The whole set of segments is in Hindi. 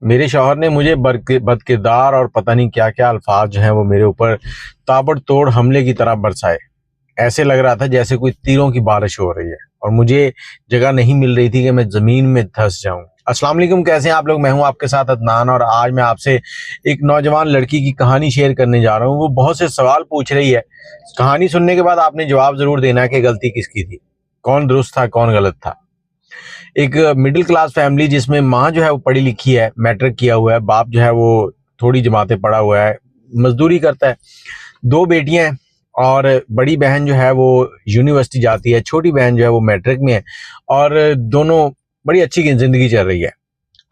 मेरे शौहर ने मुझे बदकिरदार और पता नहीं क्या क्या अल्फाज जो हैं वो मेरे ऊपर ताबड़तोड़ हमले की तरह बरसाए। ऐसे लग रहा था जैसे कोई तीरों की बारिश हो रही है और मुझे जगह नहीं मिल रही थी कि मैं ज़मीन में धंस जाऊं। अस्सलाम वालेकुम, कैसे हैं आप लोग। मैं हूं आपके साथ अदनान और आज मैं आपसे एक नौजवान लड़की की कहानी शेयर करने जा रहा हूं। वो बहुत से सवाल पूछ रही है। कहानी सुनने के बाद आपने जवाब ज़रूर देना है कि गलती किसकी थी, कौन दुरुस्त था कौन गलत था। एक मिडिल क्लास फैमिली जिसमें माँ जो है वो पढ़ी लिखी है, मैट्रिक किया हुआ है, बाप जो है वो थोड़ी जमातें पढ़ा हुआ है, मजदूरी करता है। दो बेटियां हैं और बड़ी बहन जो है वो यूनिवर्सिटी जाती है, छोटी बहन जो है वो मैट्रिक में है और दोनों बड़ी अच्छी जिंदगी चल रही है।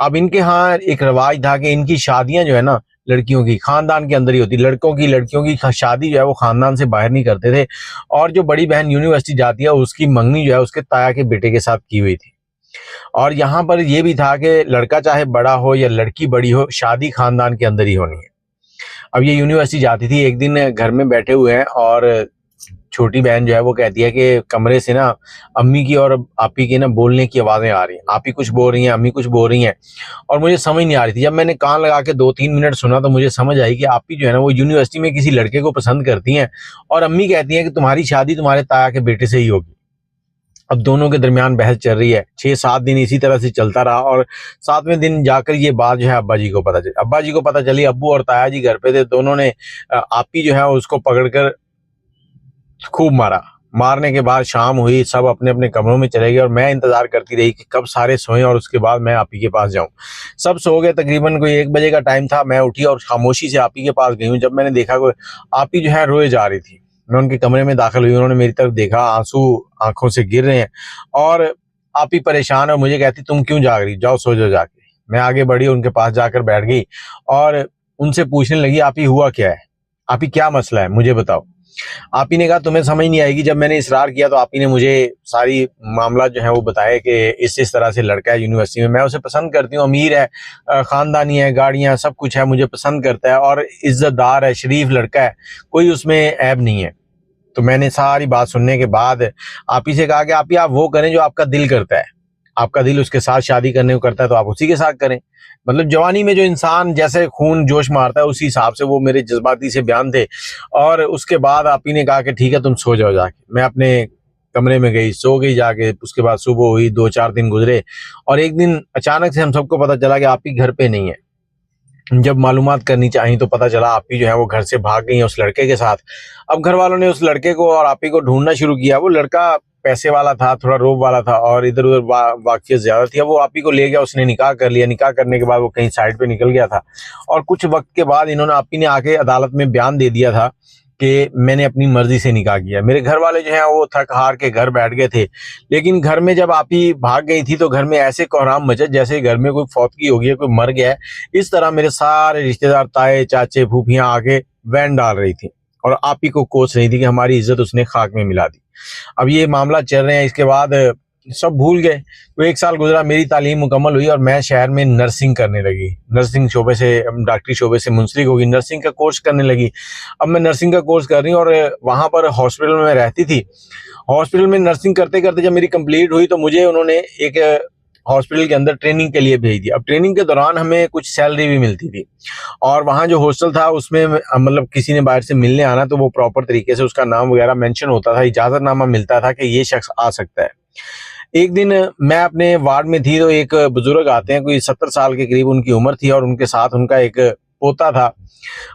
अब इनके यहाँ एक रिवाज था कि इनकी शादियां जो है ना, लड़कियों की खानदान के अंदर ही होती। लड़कियों की शादी जो है वो खानदान से बाहर नहीं करते थे। और जो बड़ी बहन यूनिवर्सिटी जाती है उसकी मंगनी जो है उसके ताया के बेटे के साथ की हुई थी। और यहाँ पर यह भी था कि लड़का चाहे बड़ा हो या लड़की बड़ी हो, शादी खानदान के अंदर ही होनी है। अब ये यूनिवर्सिटी जाती थी, एक दिन घर में बैठे हुए हैं और छोटी बहन जो है वो कहती है कि कमरे से ना अम्मी की और आपी की ना बोलने की आवाज़ें आ रही हैं। आपी कुछ बोल रही हैं, अम्मी कुछ बोल रही हैं और मुझे समझ नहीं आ रही थी। जब मैंने कान लगा के 2-3 मिनट सुना तो मुझे समझ आई कि आपी जो है ना वो यूनिवर्सिटी में किसी लड़के को पसंद करती हैं और अम्मी कहती हैं कि तुम्हारी शादी तुम्हारे ताया के बेटे से ही होगी। अब दोनों के दरमियान बहस चल रही है। 6-7 दिन इसी तरह से चलता रहा और 7वें दिन जाकर ये बात जो है अब्बा जी को पता चली। अब्बा जी को पता चली, अब्बू और ताया जी घर पे थे। दोनों ने आपी जो है उसको पकड़कर खूब मारा। मारने के बाद शाम हुई, सब अपने अपने कमरों में चले गए और मैं इंतजार करती रही कि कब सारे सोएं और उसके बाद मैं आपी के पास जाऊं। सब सो गए, तकरीबन कोई 1 बजे का टाइम था। मैं उठी और खामोशी से आपी के पास गई हूँ। जब मैंने देखा कोई आपी जो है रोए जा रही थी, मैं उनके कमरे में दाखिल हुई। उन्होंने मेरी तरफ देखा, आंसू आंखों से गिर रहे हैं और आपी परेशान और मुझे कहती तुम क्यों जाग रही, जाओ सो जाओ जाके। मैं आगे बढ़ी, उनके पास जाकर बैठ गई और उनसे पूछने लगी आपी हुआ क्या है, आपी क्या मसला है, मुझे बताओ। आपी ने कहा तुम्हें समझ नहीं आएगी। जब मैंने इसरार किया तो आपी ने मुझे सारी मामला जो है वो बताया कि इस तरह से लड़का है यूनिवर्सिटी में, मैं उसे पसंद करती हूँ, अमीर है, खानदानी है, गाड़ियाँ सब कुछ है, मुझे पसंद करता है और इज्जतदार है, शरीफ लड़का है, कोई उसमें ऐब नहीं है। तो मैंने सारी बात सुनने के बाद आपी से कहा कि आपी आप वो करें जो आपका दिल करता है। आपका दिल उसके साथ शादी करने को करता है तो आप उसी के साथ करें। मतलब जवानी में जो इंसान जैसे खून जोश मारता है उसी हिसाब से वो मेरे जज्बाती से बयान थे। और उसके बाद आपी ने कहा कि ठीक है तुम सो जाओ जाके। मैं अपने कमरे में गई, सो गई जाके। उसके बाद सुबह हुई, 2-4 दिन गुजरे और एक दिन अचानक से हम सबको पता चला कि आपी घर पे नहीं है। जब मालूमात करनी चाहिए तो पता चला आपी जो है वो घर से भाग गई है उस लड़के के साथ। अब घर वालों ने उस लड़के को और आपी को ढूंढना शुरू किया। वो लड़का पैसे वाला था, थोड़ा रोब वाला था और इधर उधर वाकफियत ज्यादा थी। अब वो आपी को ले गया, उसने निकाह कर लिया। निकाह करने के बाद वो कहीं साइड पे निकल गया था और कुछ वक्त के बाद इन्होंने आपी ने आके अदालत में बयान दे दिया था कि मैंने अपनी मर्जी से निकाह किया। मेरे घर वाले जो हैं वो थक हार के घर बैठ गए थे। लेकिन घर में जब आपी भाग गई थी तो घर में ऐसे कोहराम मचे जैसे घर में कोई फौतगी हो गई है, कोई मर गया है। इस तरह मेरे सारे रिश्तेदार, ताए चाचे फूफियां आके वैन डाल रही थी और आपी को कोस रही थी कि हमारी इज्जत उसने खाक में मिला दी। अब ये मामला चल रहे हैं। इसके बाद सब भूल गए। तो 1 साल गुजरा, मेरी तालीम मुकम्मल हुई और मैं शहर में नर्सिंग करने लगी। नर्सिंग शोबे से, डॉक्टरी शोबे से मुंसलिक होगी, नर्सिंग का कोर्स करने लगी। अब मैं नर्सिंग का कोर्स कर रही हूँ और वहाँ पर हॉस्पिटल में रहती थी। हॉस्पिटल में नर्सिंग करते करते जब मेरी कंप्लीट हुई तो मुझे उन्होंने एक हॉस्पिटल के अंदर ट्रेनिंग के लिए भेज दिया। अब ट्रेनिंग के दौरान हमें कुछ सैलरी भी मिलती थी और वहाँ जो हॉस्टल था उसमें मतलब किसी ने बाहर से मिलने आना तो वो प्रॉपर तरीके से उसका नाम वगैरह मेंशन होता था, इजाजतनामा मिलता था कि ये शख्स आ सकता है। एक दिन मैं अपने वार्ड में थी तो एक बुजुर्ग आते हैं, कोई 70 साल के करीब उनकी उम्र थी और उनके साथ उनका एक पोता था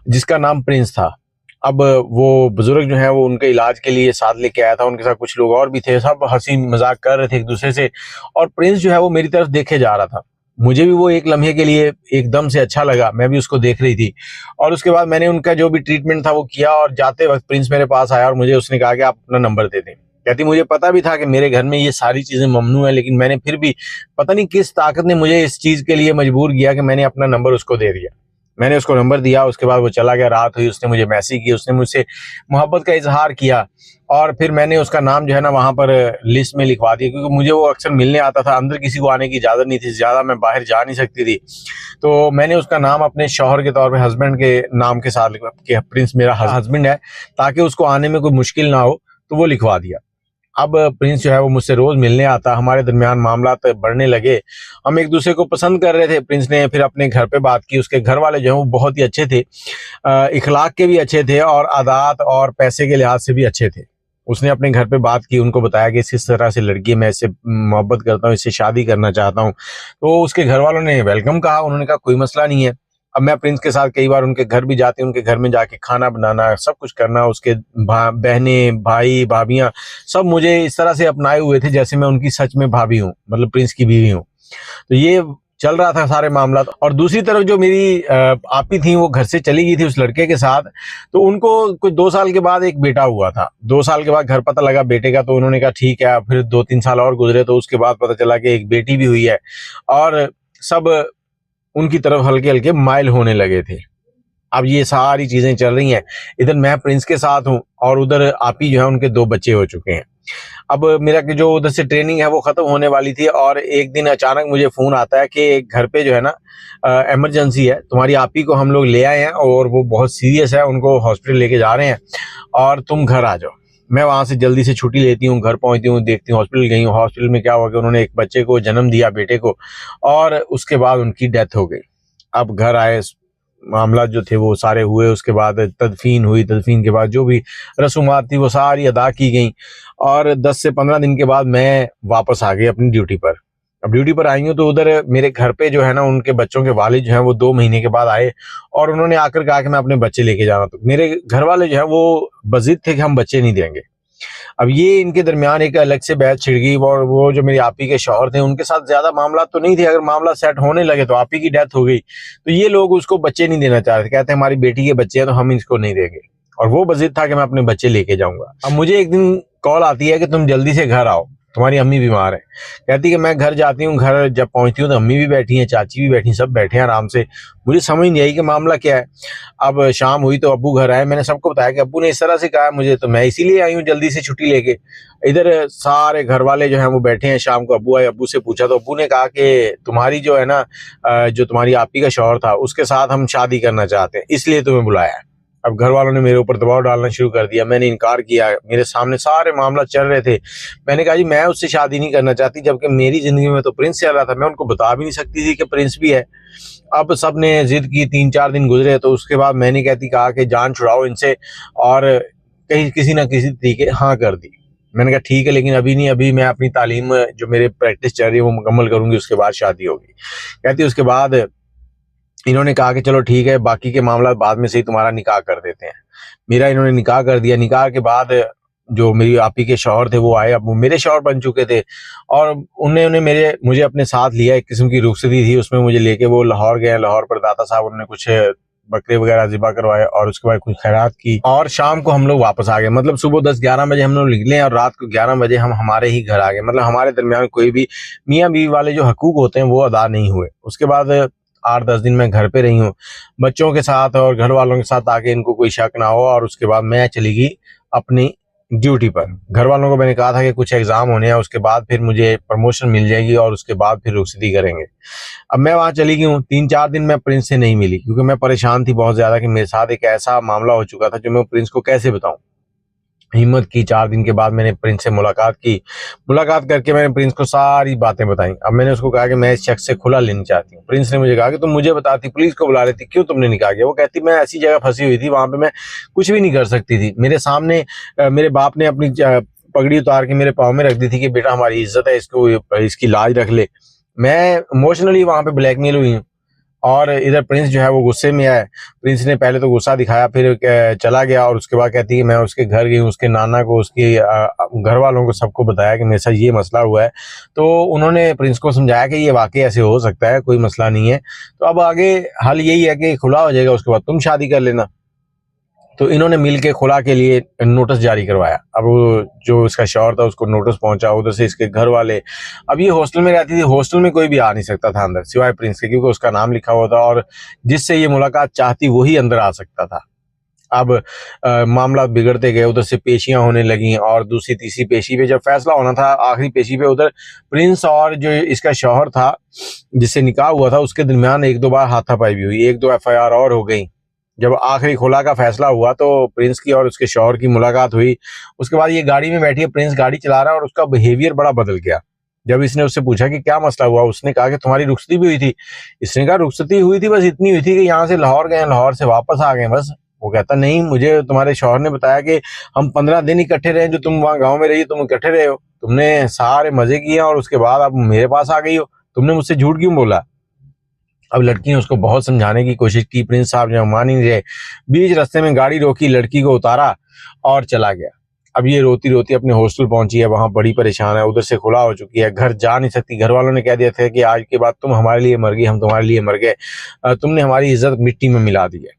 जिसका नाम प्रिंस था। अब वो बुजुर्ग जो है वो उनके इलाज के लिए साथ लेके आया था। उनके साथ कुछ लोग और भी थे, सब हंसी मजाक कर रहे थे एक दूसरे से और प्रिंस जो है वो मेरी तरफ देखे जा रहा था। मुझे भी वो एक लम्हे के लिए एकदम से अच्छा लगा, मैं भी उसको देख रही थी। और उसके बाद मैंने उनका जो भी ट्रीटमेंट था वो किया और जाते वक्त प्रिंस मेरे पास आया और मुझे उसने कहा कि आप अपना नंबर दे दें। कहती मुझे पता भी था कि मेरे घर में ये सारी चीजें ममनू है, लेकिन मैंने फिर भी पता नहीं किस ताकत ने मुझे इस चीज के लिए मजबूर किया कि मैंने अपना नंबर उसको दे दिया। मैंने उसको नंबर दिया, उसके बाद वो चला गया। रात हुई, उसने मुझे मैसेज किया, उसने मुझसे मोहब्बत का इजहार किया और फिर मैंने उसका नाम जो है ना वहाँ पर लिस्ट में लिखवा दिया, क्योंकि मुझे वो अक्सर मिलने आता था। अंदर किसी को आने की इजाज़त नहीं थी, ज़्यादा मैं बाहर जा नहीं सकती थी। तो मैंने उसका नाम अपने शौहर के तौर पे, हस्बैंड के नाम के साथ लिखवा कि प्रिंस मेरा हस्बैंड है, ताकि उसको आने में कोई मुश्किल ना हो, तो वो लिखवा दिया। अब प्रिंस जो है वो मुझसे रोज मिलने आता, हमारे दरमियान मामला बढ़ने लगे, हम एक दूसरे को पसंद कर रहे थे। प्रिंस ने फिर अपने घर पे बात की, उसके घर वाले जो है वो बहुत ही अच्छे थे, इखलाक के भी अच्छे थे और आदात और पैसे के लिहाज से भी अच्छे थे। उसने अपने घर पे बात की, उनको बताया कि इस तरह से लड़की है, मैं इससे मोहब्बत करता हूँ, इससे शादी करना चाहता हूँ। तो उसके घर वालों ने वेलकम कहा, उन्होंने कहा कोई मसला नहीं है। अब मैं प्रिंस के साथ कई बार उनके घर भी जाती हूँ, उनके घर में जाके खाना बनाना, सब कुछ करना, उसके बहनें भाई भाभियाँ सब मुझे इस तरह से अपनाए हुए थे जैसे मैं उनकी सच में भाभी हूँ, मतलब प्रिंस की बीवी हूँ। तो ये चल रहा था सारे मामला। और दूसरी तरफ जो मेरी आपी थी वो घर से चली गई थी उस लड़के के साथ। तो उनको कुछ 2 साल के बाद एक बेटा हुआ था। 2 साल के बाद घर पता लगा बेटे का, तो उन्होंने कहा ठीक है। फिर 2-3 साल और गुजरे तो उसके बाद पता चला कि एक बेटी भी हुई है और सब उनकी तरफ हल्के हल्के माइल होने लगे थे। अब ये सारी चीजें चल रही हैं, इधर मैं प्रिंस के साथ हूँ और उधर आपी जो है उनके 2 बच्चे हो चुके हैं। अब मेरा जो उधर से ट्रेनिंग है वो खत्म होने वाली थी और एक दिन अचानक मुझे फोन आता है कि घर पे जो है ना इमरजेंसी है, तुम्हारी आपी को हम लोग ले आए हैं और वो बहुत सीरियस है, उनको हॉस्पिटल लेके जा रहे हैं और तुम घर आ जाओ। मैं वहां से जल्दी से छुट्टी लेती हूँ, घर पहुंचती हूँ, देखती हूँ हॉस्पिटल गई हूँ। हॉस्पिटल में क्या हुआ कि उन्होंने एक बच्चे को जन्म दिया, बेटे को, और उसके बाद उनकी डेथ हो गई। अब घर आए, मामला जो थे वो सारे हुए, उसके बाद तदफीन हुई, तदफीन के बाद जो भी रसूमात थी वो सारी अदा की गई और 10 से 15 दिन के बाद मैं वापस आ गई अपनी ड्यूटी पर। अब ड्यूटी पर आई हूँ तो उधर मेरे घर पे जो है ना उनके बच्चों के वालिद जो हैं वो 2 महीने के बाद आए और उन्होंने आकर कहा कि मैं अपने बच्चे लेके जाना। तो मेरे घर वाले जो है वो बजिद थे कि हम बच्चे नहीं देंगे। अब ये इनके दरमियान एक अलग से बहस छिड़ गई और वो जो मेरी आपी के शौहर थे उनके साथ ज्यादा मामला तो नहीं थे, अगर मामला सेट होने लगे तो आपी की डेथ हो गई तो ये लोग उसको बच्चे नहीं देना चाह रहे थे, कहते हमारी बेटी के बच्चे हैं तो हम इसको नहीं देंगे। और वो बजिद था कि मैं अपने बच्चे लेके जाऊंगा। अब मुझे एक दिन कॉल आती है कि तुम जल्दी से घर आओ, तुम्हारी अम्मी बीमार है। कहती कि मैं घर जाती हूँ, घर जब पहुंचती हूँ तो अम्मी भी बैठी हैं, चाची भी बैठी, सब बैठे हैं आराम से। मुझे समझ नहीं आई कि मामला क्या है। अब शाम हुई तो अब्बू घर आए, मैंने सबको बताया कि अब्बू ने इस तरह से कहा मुझे, तो मैं इसीलिए आई हूँ जल्दी से छुट्टी लेके। इधर सारे घर वाले जो हैं वो बैठे हैं। शाम को अब्बू आए, अब्बू से पूछा तो अब्बू ने कहा कि तुम्हारी जो है ना जो तुम्हारी आपी का शौहर था उसके साथ हम शादी करना चाहते हैं, इसलिए तुम्हें बुलाया है। अब घर वालों ने मेरे ऊपर दबाव डालना शुरू कर दिया, मैंने इनकार किया, मेरे सामने सारे मामला चल रहे थे। मैंने कहा जी मैं उससे शादी नहीं करना चाहती, जबकि मेरी जिंदगी में तो प्रिंस चल रहा था, मैं उनको बता भी नहीं सकती थी कि प्रिंस भी है। अब सब ने जिद की, 3-4 दिन गुजरे तो उसके बाद मैंने कहा कि जान छुड़ाओ इनसे, और कहीं किसी ना किसी तरीके हाँ कर दी। मैंने कहा ठीक है लेकिन अभी नहीं, अभी मैं अपनी तालीम जो मेरे प्रैक्टिस चल रही है वो मुकम्मल करूंगी, उसके बाद शादी होगी। कहती उसके बाद इन्होंने कहा कि चलो ठीक है बाकी के मामला बाद में से ही तुम्हारा निकाह कर देते हैं। मेरा इन्होंने निकाह कर दिया। निकाह के बाद जो मेरी आपी के शौहर थे वो आए, अब वो मेरे शौहर बन चुके थे और उन्होंने मुझे अपने साथ लिया। एक किस्म की रुखसती थी उसमें, मुझे लेके वो लाहौर गए। लाहौर पर दाता साहब उन्होंने कुछ बकरे वगैरह ज़िबा करवाए और उसके बाद कुछ खैरात की और शाम को हम लोग वापस आ गए। मतलब सुबह 10-11 बजे हम लोग निकले और रात को 11 बजे हम हमारे ही घर आ गए। मतलब हमारे दरमियान कोई भी मियाँ बीवी वाले जो हकूक होते हैं वो अदा नहीं हुए। उसके बाद 8-10 दिन मैं घर पे रही हूँ बच्चों के साथ और घर वालों के साथ, ताकि इनको कोई शक ना हो। और उसके बाद मैं चली गई अपनी ड्यूटी पर। घर वालों को मैंने कहा था कि कुछ एग्जाम होने हैं, उसके बाद फिर मुझे प्रमोशन मिल जाएगी और उसके बाद फिर रुखसती करेंगे। अब मैं वहां चली गई हूँ। 3-4 दिन मैं प्रिंस से नहीं मिली क्योंकि मैं परेशान थी बहुत ज्यादा कि मेरे साथ एक ऐसा मामला हो चुका था जो मैं प्रिंस को कैसे बताऊं। हिम्मत की, 4 दिन के बाद मैंने प्रिंस से मुलाकात की। मुलाकात करके मैंने प्रिंस को सारी बातें बताई। अब मैंने उसको कहा कि मैं इस शख्स से खुला लेना चाहती हूँ। प्रिंस ने मुझे कहा कि तुम मुझे बताती, पुलिस को बुला लेती, क्यों तुमने निकाह किया। वो कहती मैं ऐसी जगह फंसी हुई थी, वहां पे मैं कुछ भी नहीं कर सकती थी। मेरे सामने मेरे बाप ने अपनी पगड़ी उतार के मेरे पाँव में रख दी थी कि बेटा हमारी इज्जत है, इसको इसकी लाज रख ले। मैं इमोशनली वहां पे ब्लैकमेल हुई हूँ। और इधर प्रिंस जो है वो गुस्से में आया। प्रिंस ने पहले तो गुस्सा दिखाया, फिर चला गया और उसके बाद कहती है मैं उसके घर गई, उसके नाना को, उसके घर वालों को, सबको बताया कि मेरे साथ ये मसला हुआ है। तो उन्होंने प्रिंस को समझाया कि ये वाकई ऐसे हो सकता है, कोई मसला नहीं है, तो अब आगे हल यही है कि खुला हो जाएगा, उसके बाद तुम शादी कर लेना। तो इन्होंने मिल के खुला के लिए नोटिस जारी करवाया। अब जो इसका शौहर था उसको नोटिस पहुंचा, उधर से इसके घर वाले। अब ये हॉस्टल में रहती थी, हॉस्टल में कोई भी आ नहीं सकता था अंदर सिवाय प्रिंस के, क्योंकि उसका नाम लिखा हुआ था और जिससे ये मुलाकात चाहती वही अंदर आ सकता था। अब मामला बिगड़ते गए, उधर से पेशियां होने लगी और दूसरी तीसरी पेशी पे जब फैसला होना था, आखिरी पेशी पे उधर प्रिंस और जो इसका शौहर था जिससे निकाह हुआ था उसके दरमियान 1-2 बार हाथापाई भी हुई, 1-2 FIR और हो गई। जब आखिरी खुला का फैसला हुआ तो प्रिंस की और उसके शौहर की मुलाकात हुई। उसके बाद ये गाड़ी में बैठी है, प्रिंस गाड़ी चला रहा है और उसका बिहेवियर बड़ा बदल गया। जब इसने उससे पूछा कि क्या मसला हुआ, उसने कहा कि तुम्हारी रुखसती भी हुई थी। इसने कहा रुखसती हुई थी, बस इतनी हुई थी कि यहाँ से लाहौर गए, लाहौर से वापस आ गए बस। वो कहता नहीं, मुझे तुम्हारे शौहर ने बताया कि हम 15 दिन इकट्ठे रहे, जो तुम वहाँ गाँव में रही तुम इकट्ठे रहे हो, तुमने सारे मजे किए और उसके बाद अब मेरे पास आ गई हो, तुमने मुझसे झूठ क्यों बोला। अब लड़की ने उसको बहुत समझाने की कोशिश की, प्रिंस साहब जो मान ही नहीं रहे। बीच रास्ते में गाड़ी रोकी, लड़की को उतारा और चला गया। अब ये रोती रोती अपने हॉस्टल पहुंची है, वहां बड़ी परेशान है, उधर से खुला हो चुकी है, घर जा नहीं सकती। घर वालों ने कह दिया था कि आज के बाद तुम हमारे लिए मर गई, हम तुम्हारे लिए मर गए, तुमने हमारी इज्जत मिट्टी में मिला दी है।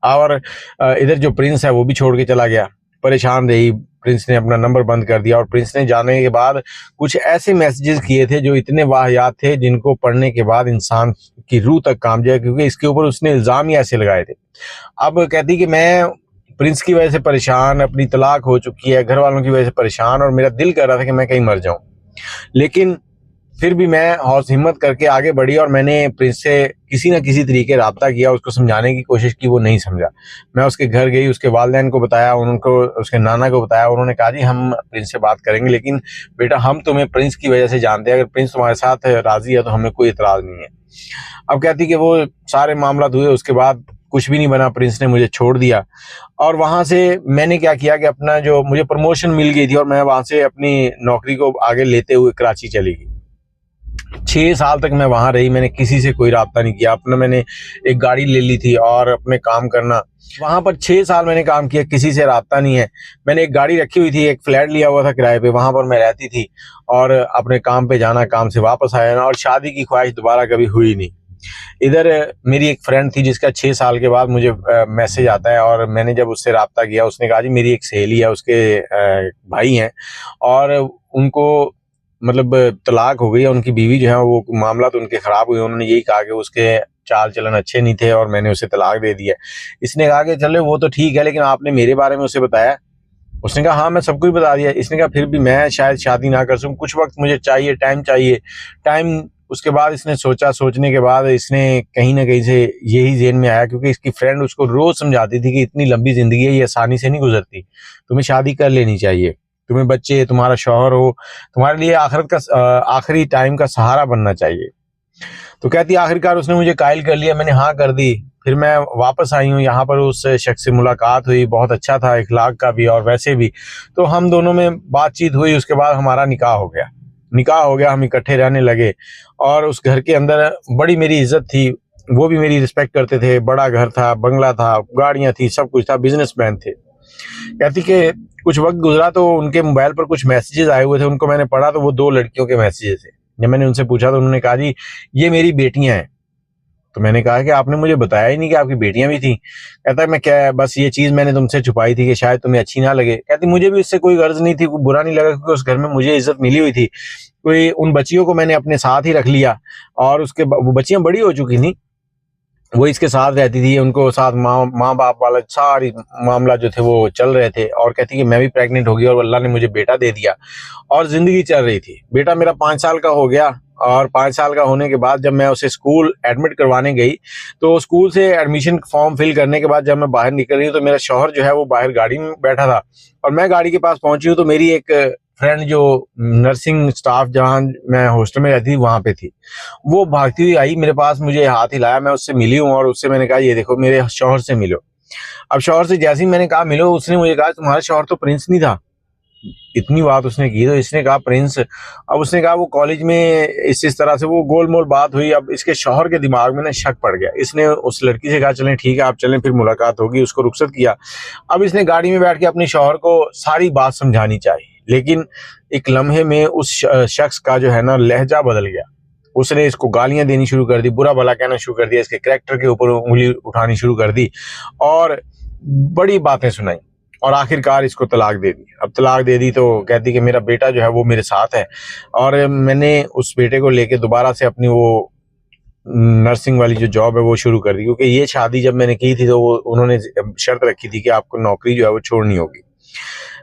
और इधर जो प्रिंस है वो भी छोड़ के चला गया। परेशान रही, प्रिंस ने अपना नंबर बंद कर दिया और प्रिंस ने जाने के बाद कुछ ऐसे मैसेजेस किए थे जो इतने वाहियात थे जिनको पढ़ने के बाद इंसान की रूह तक कांप जाए, क्योंकि इसके ऊपर उसने इल्जाम ही ऐसे लगाए थे। अब कहती कि मैं प्रिंस की वजह से परेशान, अपनी तलाक हो चुकी है, घर वालों की वजह से परेशान, और मेरा दिल कर रहा था कि मैं कहीं मर जाऊं, लेकिन फिर भी मैं हौस हिम्मत करके आगे बढ़ी और मैंने प्रिंस से किसी न किसी तरीके रब्ता किया, उसको समझाने की कोशिश की, वो नहीं समझा। मैं उसके घर गई, उसके वालिदैन को बताया, उनको उसके नाना को बताया, उन्होंने कहा जी हम प्रिंस से बात करेंगे, लेकिन बेटा हम तुम्हें प्रिंस की वजह से जानते हैं, अगर प्रिंस तुम्हारे साथ राजी है तो हमें कोई इतराज़ नहीं है। अब कहती कि वो सारे मामला हुए, उसके बाद कुछ भी नहीं बना, प्रिंस ने मुझे छोड़ दिया। और वहां से मैंने क्या किया कि अपना जो मुझे प्रमोशन मिल गई थी और मैं वहां से अपनी नौकरी को आगे लेते हुए कराची चली गई। 6 साल तक मैं वहां रही, मैंने किसी से कोई राब्ता नहीं किया। अपना मैंने एक गाड़ी ले ली थी और अपने काम करना, वहां पर 6 साल मैंने काम किया, किसी से राब्ता नहीं है। मैंने एक गाड़ी रखी हुई थी, एक फ्लैट लिया हुआ था किराए पे, वहां पर मैं रहती थी और अपने काम पे जाना, काम से वापस आया ना, और शादी की ख्वाहिश दोबारा कभी हुई नहीं। इधर मेरी एक फ्रेंड थी जिसका 6 साल के बाद मुझे मैसेज आता है, और मैंने जब उससे राब्ता किया, उसने कहा जी मेरी एक सहेली है, उसके भाई हैं और उनको मतलब तलाक हो गई है, उनकी बीवी जो है वो मामला तो उनके खराब हुए, उन्होंने यही कहा कि उसके चाल चलन अच्छे नहीं थे और मैंने उसे तलाक दे दिया। इसने कहा कि चलो वो तो ठीक है, लेकिन आपने मेरे बारे में उसे बताया? उसने कहा हाँ मैं सब कुछ बता दिया। इसने कहा फिर भी मैं शायद शादी ना कर सकूं, कुछ वक्त मुझे चाहिए, टाइम चाहिए, टाइम। उसके बाद इसने सोचा, सोचने के बाद इसने कहीं ना कहीं से यही ज़हन में आया, क्योंकि इसकी फ्रेंड उसको रोज समझाती थी कि इतनी लंबी जिंदगी है, ये आसानी से नहीं गुजरती, तुम्हें शादी कर लेनी चाहिए, तुम्हें बच्चे, तुम्हारा शौहर हो, तुम्हारे लिए आखिरत का आखिरी टाइम का सहारा बनना चाहिए। तो कहती आखिरकार उसने मुझे कायल कर लिया, मैंने हाँ कर दी। फिर मैं वापस आई हूँ यहाँ पर, उस शख्स से मुलाकात हुई, बहुत अच्छा था, इखलाक का भी और वैसे भी। तो हम दोनों में बातचीत हुई, उसके बाद हमारा निकाह हो गया। निकाह हो गया, हम इकट्ठे रहने लगे और उस घर के अंदर बड़ी मेरी इज्जत थी, वो भी मेरी रिस्पेक्ट करते थे। बड़ा घर था, बंगला था, गाड़ियाँ थी, सब कुछ था, बिजनेसमैन थे। कहती कि कुछ वक्त गुजरा तो उनके मोबाइल पर कुछ मैसेजेस आए हुए थे, उनको मैंने पढ़ा तो वो 2 लड़कियों के मैसेजेस थे। जब मैंने उनसे पूछा तो उन्होंने कहा जी ये मेरी बेटियां हैं। तो मैंने कहा कि आपने मुझे बताया ही नहीं कि आपकी बेटियां भी थी। कहता है मैं क्या, बस ये चीज़ मैंने तुमसे छुपाई थी कि शायद तुम्हें अच्छी ना लगे। कहती मुझे भी इससे कोई गर्ज नहीं थी, कोई बुरा नहीं लगा, क्योंकि उस घर में मुझे इज्जत मिली हुई थी। कोई उन बच्चियों को मैंने अपने साथ ही रख लिया और वो बच्चियां बड़ी हो चुकी थी, वो इसके साथ रहती थी, उनको साथ माँ बाप वाला सारी मामला जो थे वो चल रहे थे। और कहती कि मैं भी प्रेग्नेंट हो गई और अल्लाह ने मुझे बेटा दे दिया और ज़िंदगी चल रही थी। बेटा मेरा 5 साल का हो गया और 5 साल का होने के बाद जब मैं उसे स्कूल एडमिट करवाने गई तो स्कूल से एडमिशन फॉर्म फिल करने के बाद जब मैं बाहर निकल रही हूँ तो मेरा शौहर जो है वो बाहर गाड़ी में बैठा था और मैं गाड़ी के पास पहुंची हूँ तो मेरी एक फ्रेंड जो नर्सिंग स्टाफ जहाँ मैं हॉस्टल में रहती थी वहाँ पे थी, वो भागती हुई आई मेरे पास, मुझे हाथ हिलाया, मैं उससे मिली हूँ और उससे मैंने कहा ये देखो मेरे शौहर से मिलो। अब शौहर से जैसे ही मैंने कहा मिलो, उसने मुझे कहा तुम्हारा शौहर तो प्रिंस नहीं था। इतनी बात उसने की तो इसने कहा प्रिंस। अब उसने कहा वो कॉलेज में इस तरह से वो गोलमोल बात हुई। अब इसके शौहर के दिमाग में ना शक पड़ गया, इसने उस लड़की से कहा चलें ठीक है आप चलें, फिर मुलाकात होगी, उसको रुखसत किया। अब इसने गाड़ी में बैठ के अपने शौहर को सारी बात समझानी चाहिए, लेकिन एक लम्हे में उस शख्स का जो है ना लहजा बदल गया। उसने इसको गालियां देनी शुरू कर दी, बुरा भला कहना शुरू कर दिया, इसके कैरेक्टर के ऊपर उंगली उठानी शुरू कर दी और बड़ी बातें सुनाई और आखिरकार इसको तलाक दे दी। अब तलाक दे दी तो कहती कि मेरा बेटा जो है वो मेरे साथ है और मैंने उस बेटे को लेके दोबारा से अपनी वो नर्सिंग वाली जो जॉब है वो शुरू कर दी, क्योंकि ये शादी जब मैंने की थी तो वो उन्होंने शर्त रखी थी कि आपको नौकरी जो है वो छोड़नी होगी।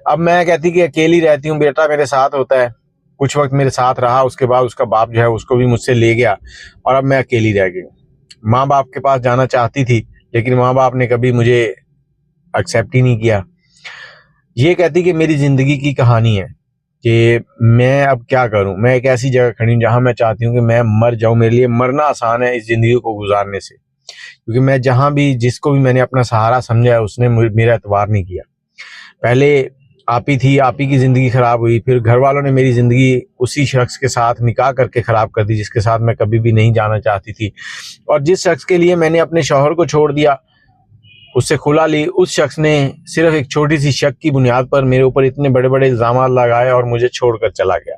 अब मैं कहती कि अकेली रहती हूँ, बेटा मेरे साथ होता है, कुछ वक्त मेरे साथ रहा, उसके बाद उसका बाप जो है उसको भी मुझसे ले गया और अब मैं अकेली रह गई। माँ बाप के पास जाना चाहती थी लेकिन माँ बाप ने कभी मुझे एक्सेप्ट ही नहीं किया। ये कहती कि मेरी ज़िंदगी की कहानी है कि मैं अब क्या करूं। मैं एक ऐसी जगह खड़ी हूं जहां मैं चाहती हूं कि मैं मर जाऊं। मेरे लिए मरना आसान है इस ज़िंदगी को गुजारने से, क्योंकि मैं जहां भी जिसको भी मैंने अपना सहारा समझा है उसने मेरा एतबार नहीं किया। पहले आप ही थी, आप ही की ज़िंदगी ख़राब हुई, फिर घर वालों ने मेरी ज़िंदगी उसी शख्स के साथ निकाह करके ख़राब कर दी जिसके साथ मैं कभी भी नहीं जाना चाहती थी। और जिस शख्स के लिए मैंने अपने शौहर को छोड़ दिया, उससे खुला ली, उस शख्स ने सिर्फ एक छोटी सी शक की बुनियाद पर मेरे ऊपर इतने बड़े बड़े इल्ज़ाम लगाए और मुझे छोड़कर चला गया।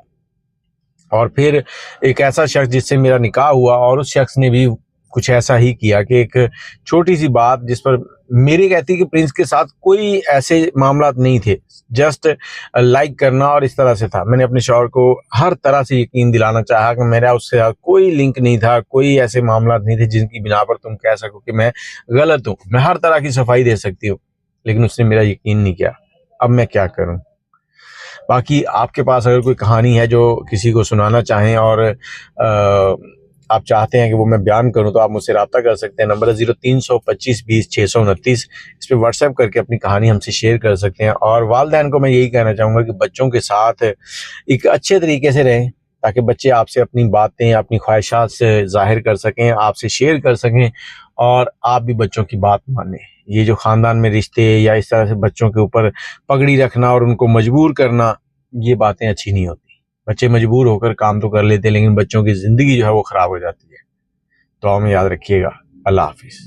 और फिर एक ऐसा शख्स जिससे मेरा निकाह हुआ, और उस शख्स ने भी कुछ ऐसा ही किया कि एक छोटी सी बात जिस पर मेरी कहती कि प्रिंस के साथ कोई ऐसे मामलात नहीं थे, जस्ट लाइक करना और इस तरह से था। मैंने अपने शौहर को हर तरह से यकीन दिलाना चाहा कि मेरा उससे कोई लिंक नहीं था, कोई ऐसे मामलात नहीं थे जिनकी बिना पर तुम कह सको कि मैं गलत हूँ। मैं हर तरह की सफाई दे सकती हूँ, लेकिन उसने मेरा यकीन नहीं किया। अब मैं क्या करूँ? बाकी आपके पास अगर कोई कहानी है जो किसी को सुनाना चाहें और आप चाहते हैं कि वो मैं बयान करूं, तो आप मुझसे रब्ता कर सकते हैं। नंबर है 032520 629। इस पर व्हाट्सएप करके अपनी कहानी हमसे शेयर कर सकते हैं। और वालिदैन को मैं यही कहना चाहूँगा कि बच्चों के साथ एक अच्छे तरीके से रहें, ताकि बच्चे आपसे अपनी बातें, अपनी ख्वाहिशात से ज़ाहिर कर सकें, आपसे शेयर कर सकें, और आप भी बच्चों की बात मानें। ये जो ख़ानदान में रिश्ते या इस तरह से बच्चों के ऊपर पगड़ी रखना और उनको मजबूर करना, ये बातें अच्छी नहीं होती। बच्चे मजबूर होकर काम तो कर लेते हैं, लेकिन बच्चों की ज़िंदगी जो है वो ख़राब हो जाती है। तो हमें याद रखिएगा। अल्लाह हाफिज़।